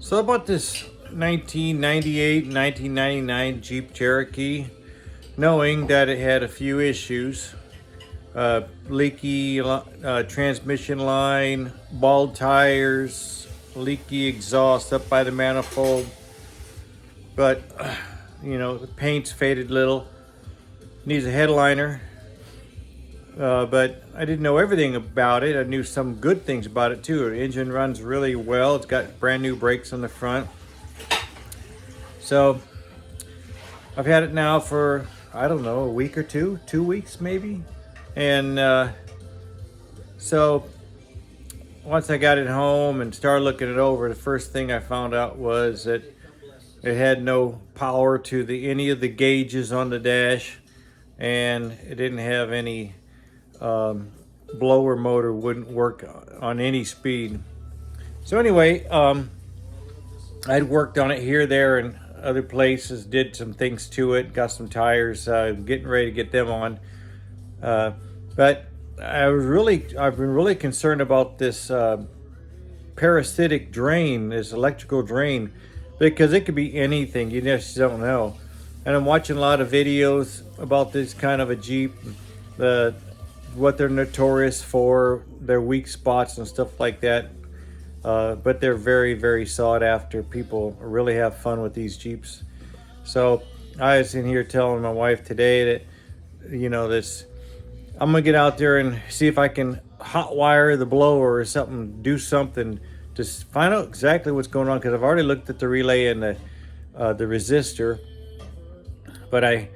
So I bought this 1998, 1999 Jeep Cherokee, knowing that it had a few issues. Leaky transmission line, bald tires, leaky exhaust up by the manifold. But, the paint's faded little. Needs a headliner. But I didn't know everything about it. I knew some good things about it too. The engine runs really well. It's got brand new brakes on the front. So I've had it now for, I don't know, a week or 2 weeks maybe. And so once I got it home and started looking it over, the first thing I found out was that it had no power to any of the gauges on the dash, and it didn't have any blower motor, wouldn't work on any speed. So anyway, I'd worked on it here, there, and other places, did some things to it, got some tires, getting ready to get them on. But I've been really concerned about this parasitic drain, this electrical drain, because it could be anything. You just don't know. And I'm watching a lot of videos about this kind of a Jeep, what they're notorious for, their weak spots and stuff like that. But they're very, very sought after. People really have fun with these Jeeps. So I was in here telling my wife today that, I'm gonna get out there and see if I can hot wire the blower or something, do something to find out exactly what's going on, because I've already looked at the relay and the resistor, but I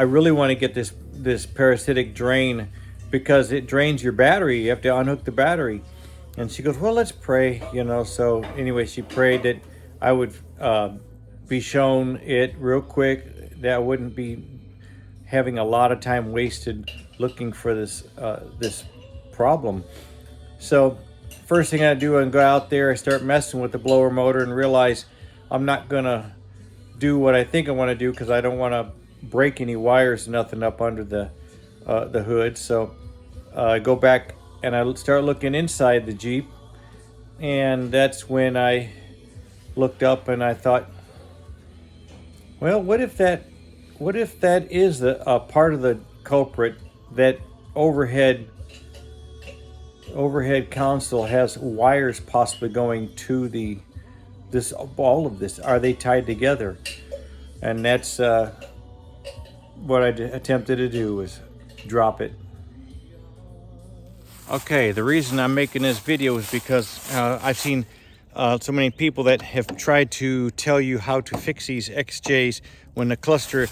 really want to get this parasitic drain, because it drains your battery. You have to unhook the battery. And she goes, well, let's pray, So anyway, she prayed that I would be shown it real quick, that I wouldn't be having a lot of time wasted looking for this problem. So first thing I do, I go out there, I start messing with the blower motor and realize I'm not gonna do what I think I want to do, because I don't want to break any wires, nothing up under the hood. So I go back and I start looking inside the Jeep, and that's when I looked up and I thought, well, what if that is a part of the culprit? That overhead console has wires possibly going to all of this. Are they tied together? And that's what I attempted to do, was drop it. Okay, the reason I'm making this video is because I've seen so many people that have tried to tell you how to fix these XJs when the cluster,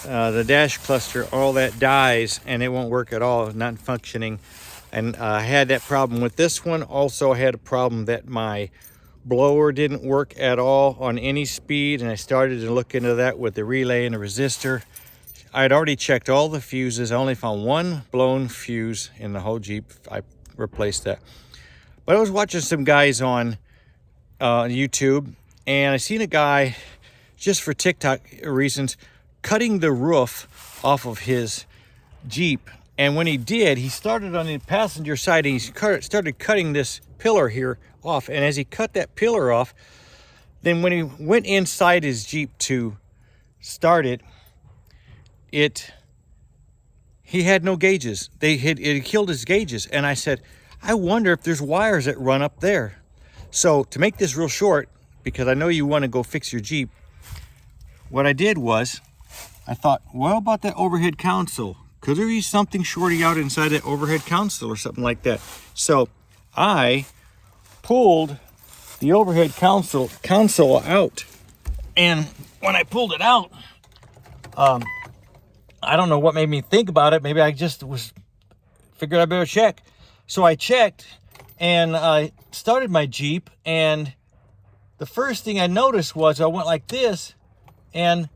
the dash cluster, all that dies and it won't work at all, not functioning. And I had that problem with this one. Also, I had a problem that my blower didn't work at all on any speed, and I started to look into that with the relay and the resistor. I'd already checked all the fuses. I only found one blown fuse in the whole Jeep. I replaced that. But I was watching some guys on YouTube, and I seen a guy, just for TikTok reasons, cutting the roof off of his Jeep. And when he did, he started on the passenger side and he started cutting this pillar here off. And as he cut that pillar off, then when he went inside his Jeep to start it, he had no gauges. It killed his gauges. And I said, I wonder if there's wires that run up there. So to make this real short, because I know you want to go fix your Jeep, what I did was, I thought, well, about that overhead console? Could there be something shorting out inside that overhead console or something like that? So I pulled the overhead console out. And when I pulled it out, I don't know what made me think about it. Maybe I just figured I better check. So I checked and I started my Jeep, and the first thing I noticed was I went like this, and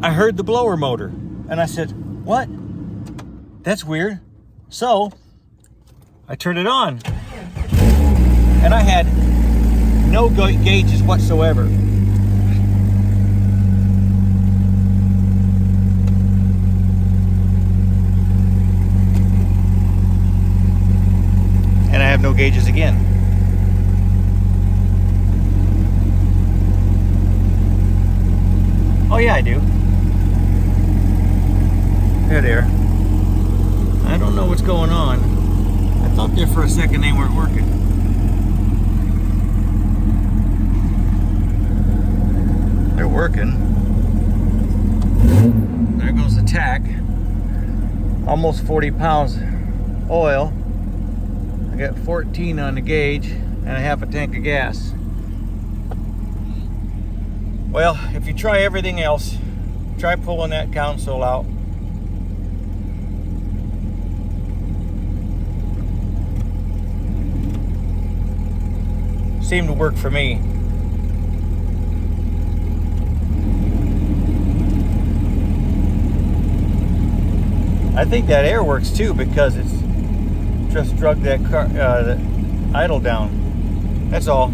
I heard the blower motor. And I said, what? That's weird. So I turned it on, and I had no gauges whatsoever. no gauges again. Oh yeah, I do. There they are. I don't know what's going on. I thought there for a second they weren't working. They're working. There goes the tack. Almost 40 pounds oil. I got 14 on the gauge and a half a tank of gas. Well, if you try everything else, try pulling that console out. Seemed to work for me. I think that air works too because it's just drug that car, the idle down. That's all.